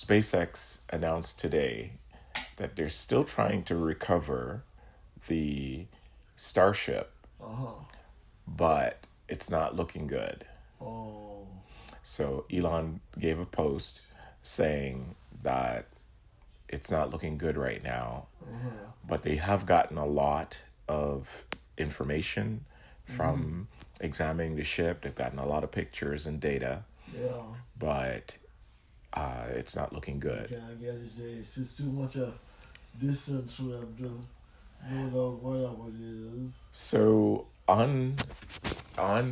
SpaceX announced today that they're still trying to recover the Starship, Uh-huh. but it's not looking good. Oh. So Elon gave a post saying that it's not looking good right now, Uh-huh. but they have gotten a lot of information from examining the ship. They've gotten a lot of pictures and data, Yeah. but it's not looking good. Okay, I get it. It's just too much a distance for them to know whatever it is. So on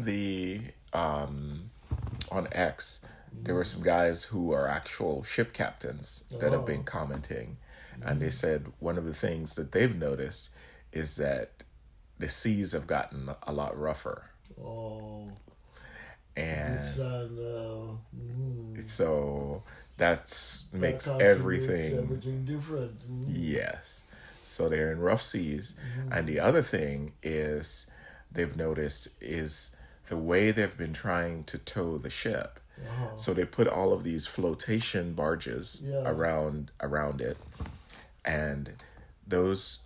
the on X, there were some guys who are actual ship captains that have been commenting, and they said one of the things that they've noticed is that the seas have gotten a lot rougher, Oh. and It's so that makes actually everything. makes everything different. Yes. So they're in rough seas. And the other thing is they've noticed is the way they've been trying to tow the ship. Uh-huh. So they put all of these flotation barges Yeah. around it. And those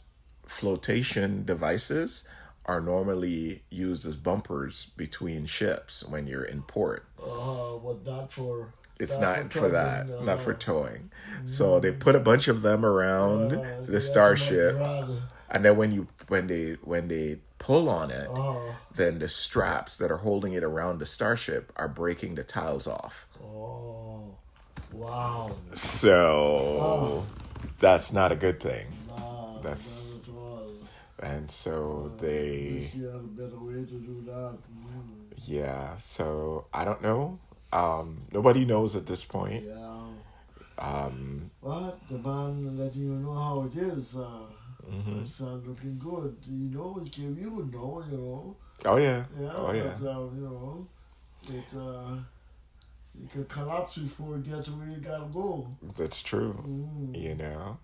flotation devices are normally used as bumpers between ships when you're in port. But not for. It's not for that, towing, not for towing. So they put a bunch of them around the Starship, and then when they pull on it, then the straps that are holding it around the Starship are breaking the tiles off. Oh. Wow. So that's not a good thing. Nah, That's not at all. and so they You have a better way to do that. yeah. So I don't know. Nobody knows at this point. Yeah. But the man letting you know how it is. It's not looking good. You would know. Oh yeah. Yeah. Oh yeah. But, it could collapse before it gets where it gotta go. That's true. Yeah.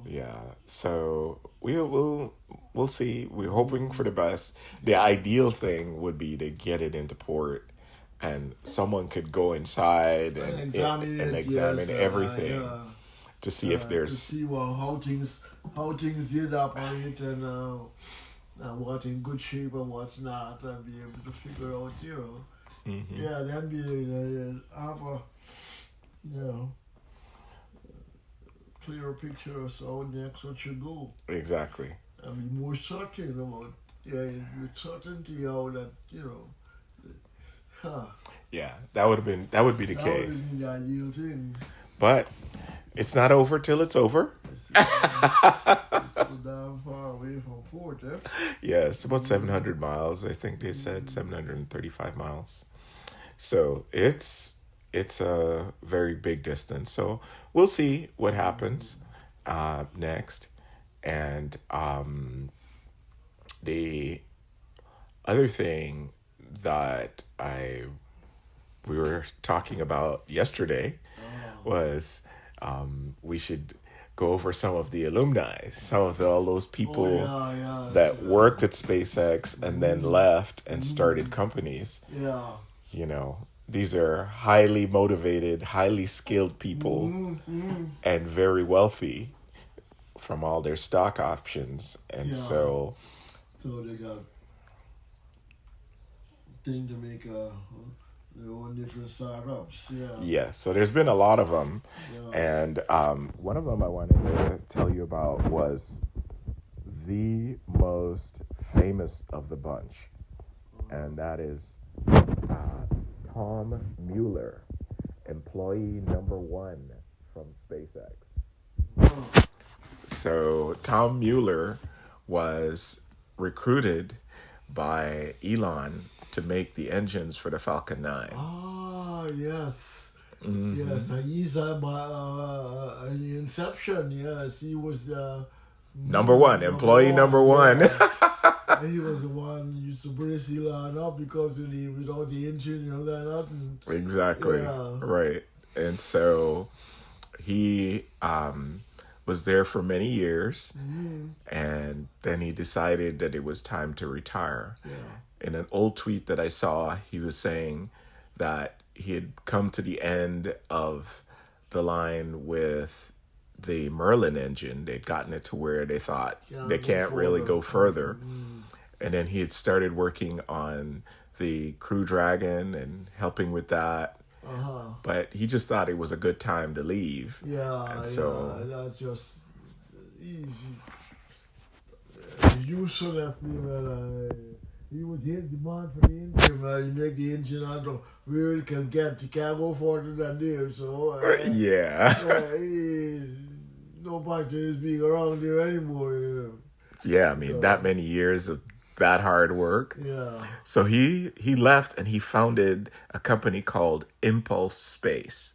Yeah. So we'll see. We're hoping for the best. The ideal thing would be to get it into port, and someone could go inside and examine everything to see if to there's see how things did operate and what's in good shape and what's not, and be able to figure out, yeah, then be have a clearer picture of how next what should go. exactly. And be more certain about with certainty how that Yeah, that would be the that would case. be the ideal thing. But it's not over till it's over. It's so damn far away from port, eh? Yeah, it's about 700 miles. I think they said 735 miles. So it's a very big distance. So we'll see what happens next. And the other thing that we were talking about yesterday was we should go over some of the alumni, some of all those people that worked at SpaceX and then left and started companies. Yeah. These are highly motivated, highly skilled people and very wealthy from all their stock options. And so they got thing to make their own different startups. Yeah, so there's been a lot of them. Yeah. And one of them I wanted to tell you about was the most famous of the bunch. And that is Tom Mueller, employee number 1 from SpaceX. So Tom Mueller was recruited by Elon to make the engines for the Falcon 9. Yes. Yes, he's in the inception. Yes, he was number 1, employee number 1. Yeah. He was the one who used to brace Elon up because without the engine, that nothing. Exactly. Yeah. Right. And so he was there for many years, and then he decided that it was time to retire. Yeah. In an old tweet that I saw, he was saying that he had come to the end of the line with the Merlin engine. They'd gotten it to where they thought they can't really go further. And then he had started working on the Crew Dragon and helping with that. But he just thought it was a good time to leave. Yeah, and so that's just easy. You should have he would hit demand for the engine, you make the engine out of where it can get. You can't go further than there, so yeah. no point in his being around there anymore. Yeah, I mean, that many years of that hard work. Yeah. So he left and he founded a company called Impulse Space.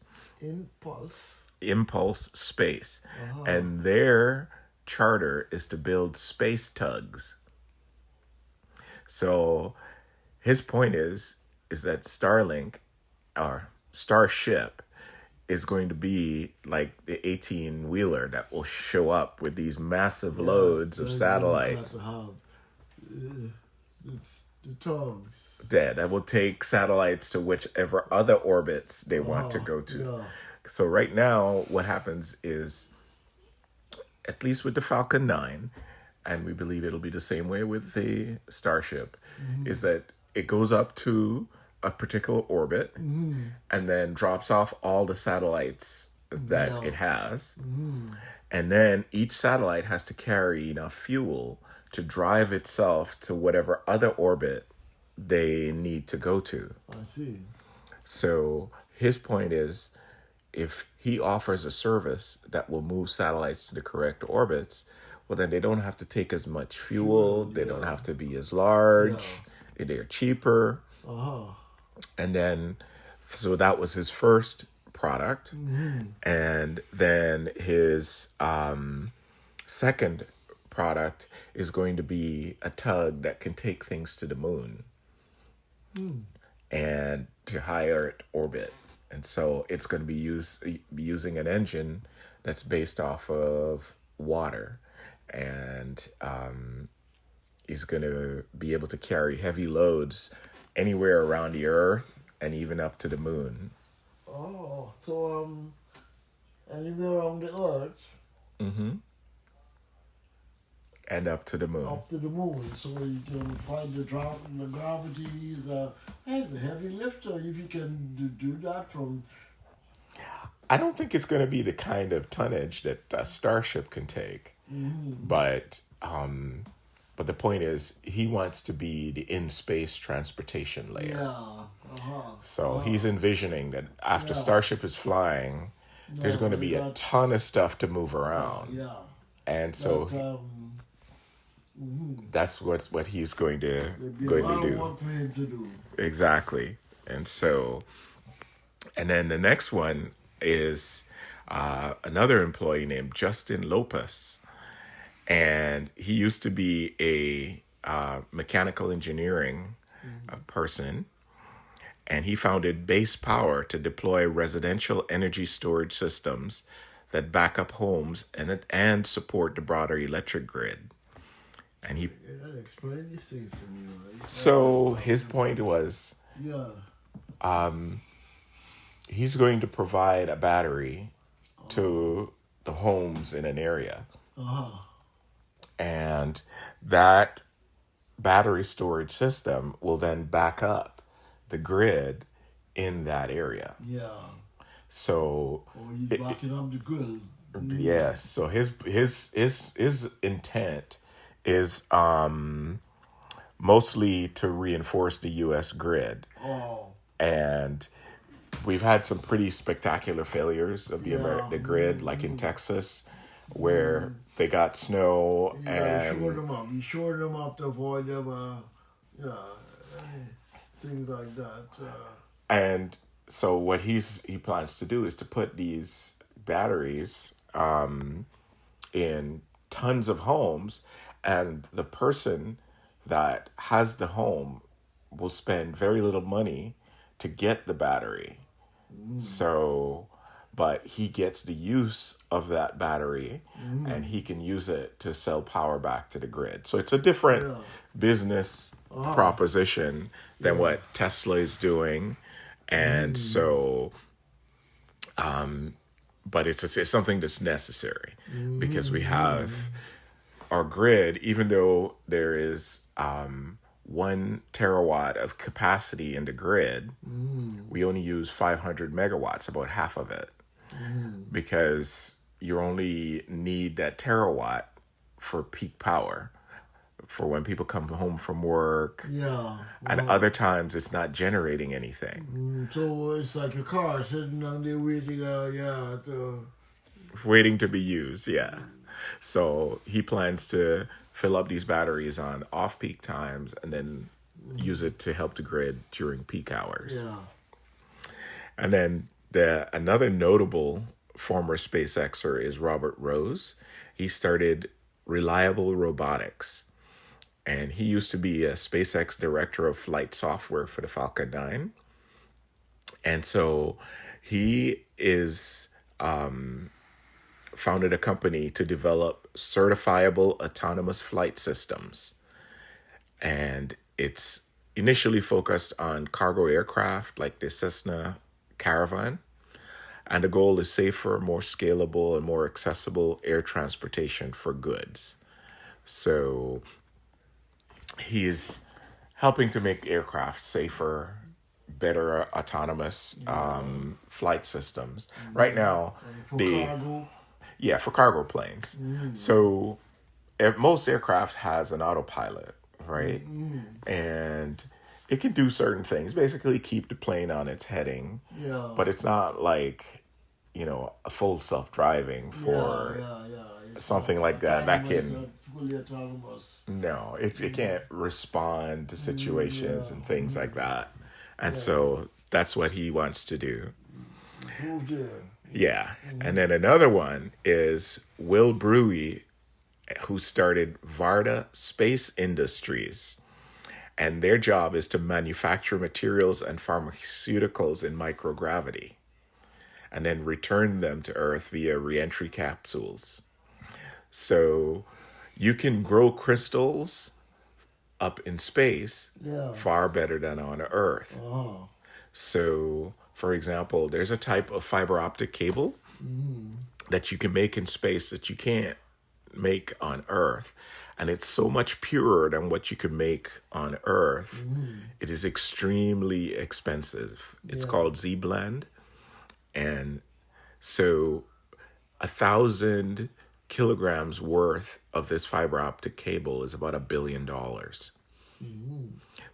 Impulse Space. And their charter is to build space tugs. So his point is that Starlink or Starship is going to be like the 18-wheeler that will show up with these massive loads of satellites. The tugs. That will take satellites to whichever other orbits they want to go to. Yeah. So right now, what happens is, at least with the Falcon 9, and we believe it'll be the same way with the Starship, is that it goes up to a particular orbit and then drops off all the satellites that it has. And then each satellite has to carry enough fuel to drive itself to whatever other orbit they need to go to. I see. So his point is, if he offers a service that will move satellites to the correct orbits, well, then they don't have to take as much fuel. They don't have to be as large. They're cheaper. And then, so that was his first product. And then his second product is going to be a tug that can take things to the moon and to higher orbit. And so it's going to be using an engine that's based off of water. And he's going to be able to carry heavy loads anywhere around the Earth and even up to the moon. Oh, so anywhere around the Earth? And up to the moon. Up to the moon, so you can find the gravity, the heavy lifter, if you can do that from... I don't think it's going to be the kind of tonnage that a Starship can take. But the point is, he wants to be the in-space transportation layer. So he's envisioning that after Starship is flying, there's going to be a ton of stuff to move around. And so that's what he's going to do. Exactly. And so, and then the next one is another employee named Justin Lopez. And he used to be a mechanical engineering person. And he founded Base Power to deploy residential energy storage systems that back up homes and support the broader electric grid. And he explain these things to me, right? So his point was, he's going to provide a battery to the homes in an area. And that battery storage system will then back up the grid in that area. So he's backing up the grid. Yes. So his intent is mostly to reinforce the U.S. grid. And we've had some pretty spectacular failures of the grid, like in Texas, where they got snow and you shore them up to avoid them, things like that. And so what he plans to do is to put these batteries in tons of homes, and the person that has the home will spend very little money to get the battery. So, but he gets the use of that battery and he can use it to sell power back to the grid. So it's a different business proposition than what Tesla is doing. And so but it's something that's necessary because we have our grid, even though there is 1 terawatt of capacity in the grid, we only use 500 megawatts, about half of it, because you only need that terawatt for peak power, for when people come home from work. Yeah. And other times it's not generating anything. So it's like a car sitting on there waiting, Waiting to be used, yeah. So he plans to fill up these batteries on off-peak times and then use it to help the grid during peak hours. Yeah. And then another notable former SpaceXer is Robert Rose. He started Reliable Robotics. And he used to be a SpaceX director of flight software for the Falcon 9. And so he is founded a company to develop certifiable autonomous flight systems. And it's initially focused on cargo aircraft like the Cessna Caravan. And the goal is safer, more scalable, and more accessible air transportation for goods. So he is helping to make aircraft safer, better autonomous flight systems. Right now, For cargo. Yeah, for cargo planes. So most aircraft has an autopilot, right? And it can do certain things, basically keep the plane on its heading. Yeah. But it's not like, a full self-driving for something like that. That can... Fully autonomous. No, it can't respond to situations and things like that. And so that's what he wants to do. Yeah. And then another one is Will Brewy, who started Varda Space Industries. And their job is to manufacture materials and pharmaceuticals in microgravity and then return them to Earth via reentry capsules. So you can grow crystals up in space far better than on Earth. Oh. So, for example, there's a type of fiber optic cable that you can make in space that you can't make on Earth. And it's so much purer than what you could make on Earth. It is extremely expensive. It's called Z-Blend. And so 1,000 kilograms worth of this fiber optic cable is about $1 billion.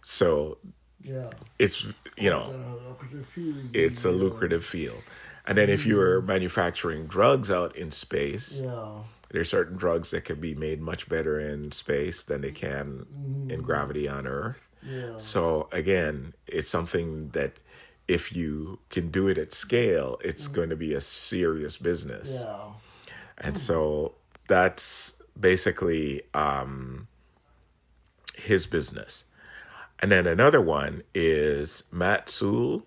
So it's, it's a lucrative field. And then if you're manufacturing drugs out in space, there's certain drugs that can be made much better in space than they can in gravity on Earth. So again, it's something that if you can do it at scale, it's going to be a serious business. And so that's basically his business. And then another one is Matt Sewell,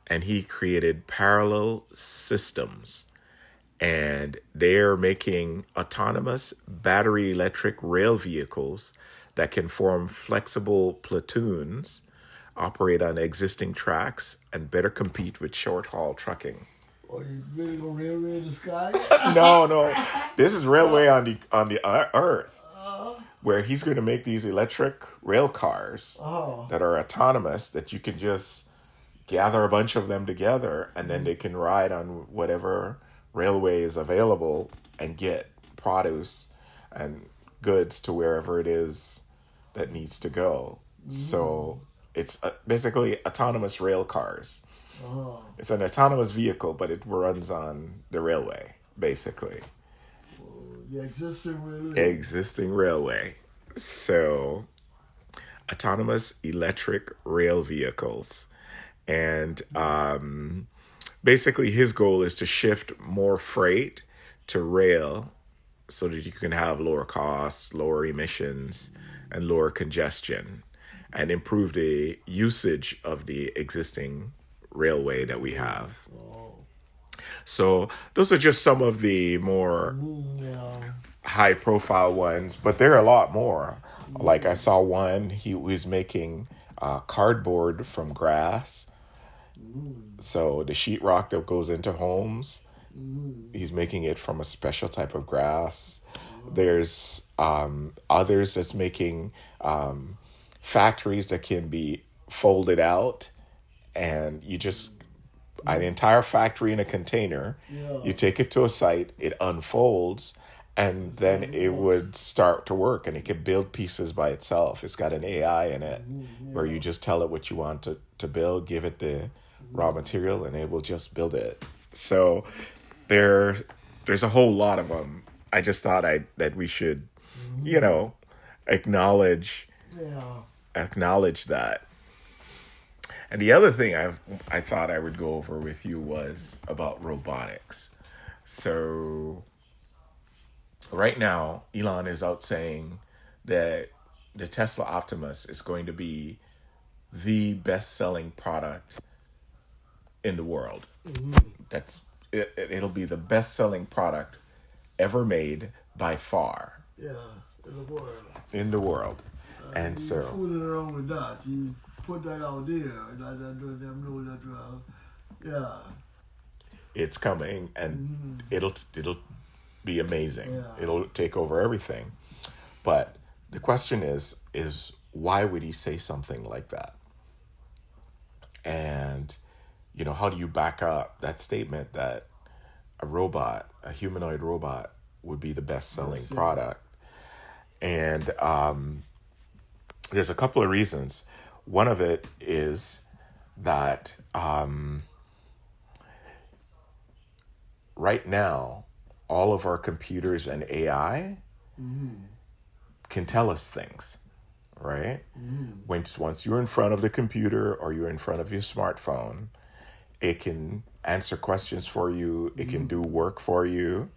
and he created Parallel Systems. And they're making autonomous battery electric rail vehicles that can form flexible platoons, operate on existing tracks, and better compete with short-haul trucking. Are you building a railway in the sky? No. This is railway on the Earth, where he's going to make these electric rail cars that are autonomous, that you can just gather a bunch of them together, and then they can ride on whatever railway is available and get produce and goods to wherever it is that needs to go. So it's basically autonomous rail cars. It's an autonomous vehicle, but it runs on the railway, basically. The existing railway. So, autonomous electric rail vehicles. And basically his goal is to shift more freight to rail so that you can have lower costs, lower emissions, and lower congestion, and improve the usage of the existing railway that we have. So those are just some of the more high profile ones, but there are a lot more. Like I saw one, he was making cardboard from grass. So the sheetrock that goes into homes, He's making it from a special type of grass. There's others that's making factories that can be folded out, and you just an entire factory in a container. Yeah. You take it to a site, it unfolds, and then it would start to work, and it can build pieces by itself. It's got an AI in it where you just tell it what you want to build, give it the raw material, and it will just build it. So there's a whole lot of them. I just thought that we should, acknowledge Yeah. that. And the other thing I thought I would go over with you was about robotics. So right now, Elon is out saying that the Tesla Optimus is going to be the best-selling product in the world. It'll be the best-selling product ever made by far Yeah. In the world. in the world. And He's so fooling around with that. He put that out there. That them know that well. Yeah. it's coming, and it'll be amazing. Yeah. It'll take over everything. But the question is why would he say something like that? And how do you back up that statement that a humanoid robot, would be the best-selling product? And there's a couple of reasons. One of it is that right now, all of our computers and AI can tell us things, right? Once you're in front of the computer or you're in front of your smartphone, it can answer questions for you. It can do work for you.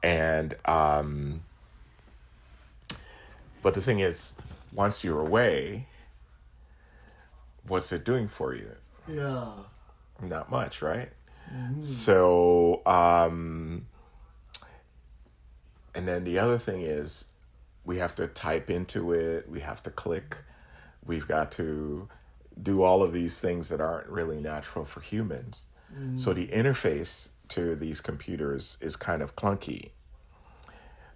And but the thing is, once you're away, what's it doing for you? Yeah. Not much, right? So, and then the other thing is, we have to type into it, we have to click, we've got to do all of these things that aren't really natural for humans. So the interface to these computers is kind of clunky.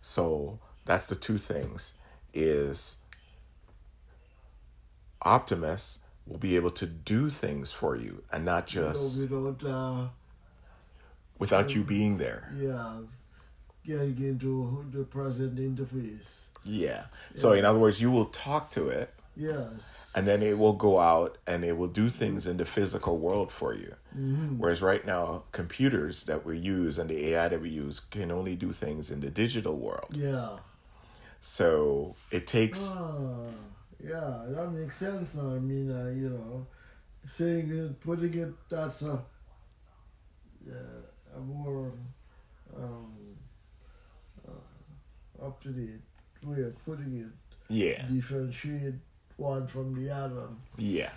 So that's the two things, is Optimus will be able to do things for you and not just without you being there. Yeah. Getting into the present interface. Yeah. So in other words, you will talk to it, Yes. and then it will go out and it will do things in the physical world for you. Whereas right now, computers that we use and the AI that we use can only do things in the digital world. Yeah. So it takes... Yeah, that makes sense now. I mean, saying it, putting it, that's a more up to date way of putting it. Yeah. Differentiate one from the other. Yeah.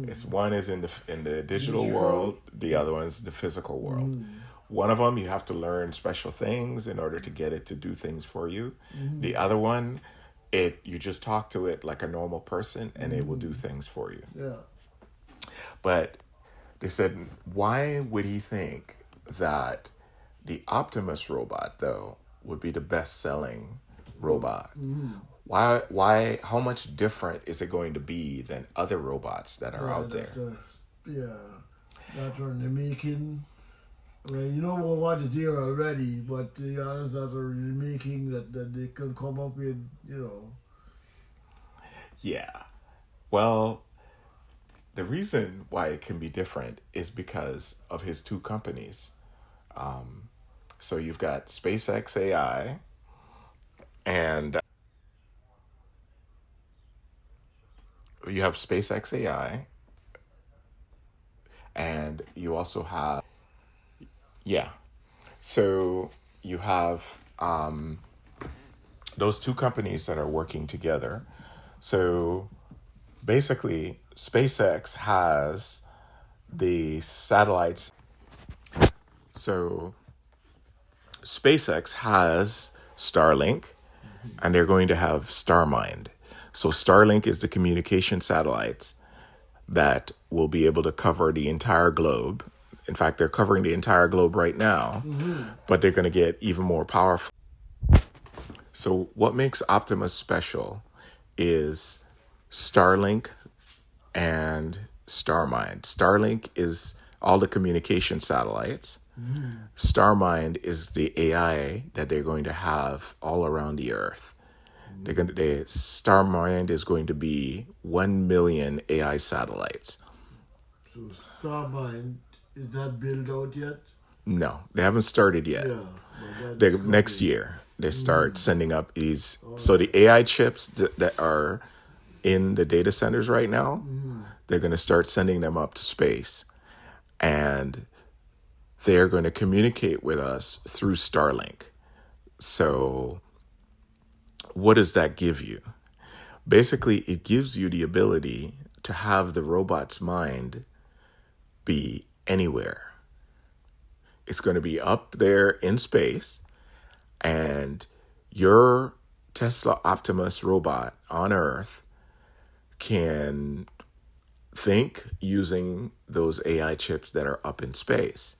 It's one is in the digital world, the other one's the physical world. One of them, you have to learn special things in order to get it to do things for you. The other one, you just talk to it like a normal person and it will do things for you. Yeah. But they said, why would he think that the Optimus robot, though, would be the best-selling robot? Why? How much different is it going to be than other robots that are out there? That are in the making. Right, you know what is there already, but the others that are in the making that they can come up with, Yeah. Well, the reason why it can be different is because of his two companies. So you've got SpaceX AI, and you have SpaceX AI, and you also have, so you have those two companies that are working together. So basically, SpaceX has the satellites. So SpaceX has Starlink, and they're going to have Starmind. So Starlink is the communication satellites that will be able to cover the entire globe. In fact, they're covering the entire globe right now, but they're going to get even more powerful. So what makes Optimus special is Starlink and Starmind. Starlink is all the communication satellites. Starmind is the AI that they're going to have all around the Earth. Starmind is going to be 1 million AI satellites. So Starmind, is that built out yet? No, they haven't started yet. Yeah. But that's Next coming. year, they start sending up these. So the AI chips that are in the data centers right now, they're going to start sending them up to space. And they're going to communicate with us through Starlink. So what does that give you? Basically, it gives you the ability to have the robot's mind be anywhere. It's going to be up there in space, and your Tesla Optimus robot on Earth can think using those AI chips that are up in space.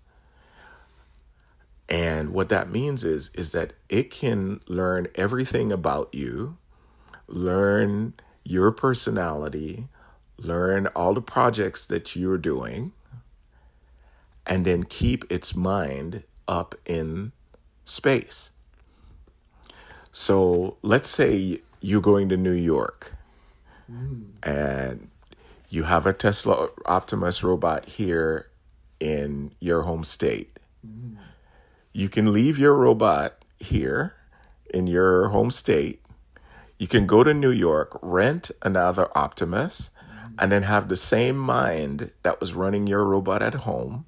And what that means is that it can learn everything about you, learn your personality, learn all the projects that you're doing, and then keep its mind up in space. So let's say you're going to New York and you have a Tesla Optimus robot here in your home state. You can leave your robot here in your home state. You can go to New York, rent another Optimus, and then have the same mind that was running your robot at home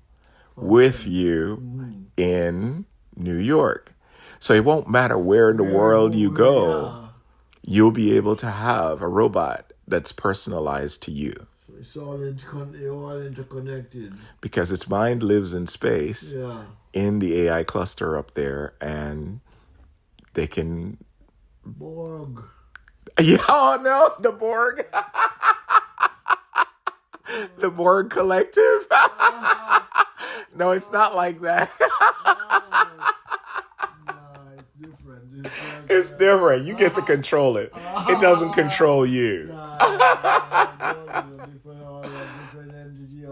with you in New York. So it won't matter where in the world you go, you'll be able to have a robot that's personalized to you. So it's all interconnected. Because its mind lives in space, Yeah. in the AI cluster up there, and they can... Borg. Yeah, oh no, the Borg. The Borg Collective. No, it's not like that. It's different. It's different. You get to control it. It doesn't control you.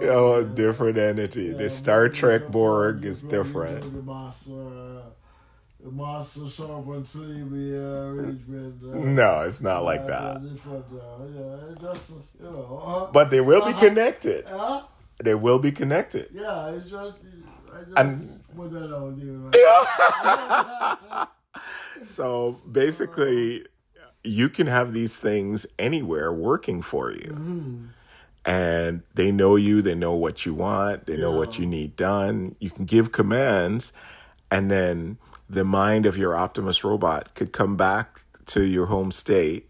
Oh, a different entity. The Star Trek Borg is different. The master servant slavery arrangement. No, it's not like that. Just, But they will be connected. Huh? They will be connected. Yeah, I just And- put that out there. Right? So basically, you can have these things anywhere working for you. And they know you, they know what you want, they know what you need done. You can give commands, and then the mind of your Optimus robot could come back to your home state,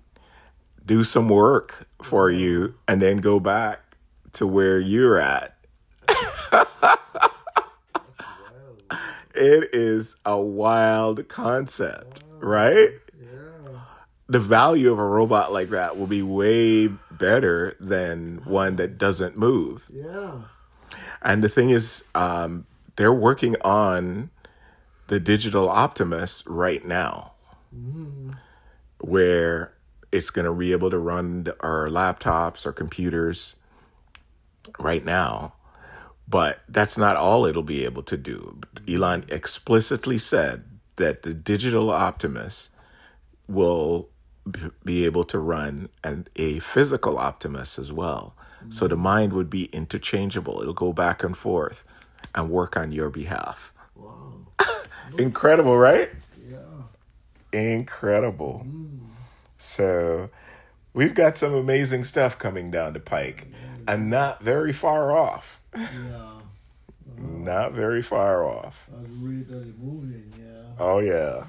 do some work for you, and then go back to where you're at. It is a wild concept, right? Yeah. The value of a robot like that will be way better than one that doesn't move. Yeah. And the thing is, they're working on the digital Optimus right now, where it's going to be able to run our laptops or computers right now. But that's not all it'll be able to do. Elon explicitly said that the digital Optimus will be able to run a physical Optimus as well. So the mind would be interchangeable. It'll go back and forth and work on your behalf. Wow. Incredible, right? Yeah. Incredible. So we've got some amazing stuff coming down the pike, and not very far off. Yeah. Not very far off. I was reading the movie, yeah. Oh, yeah.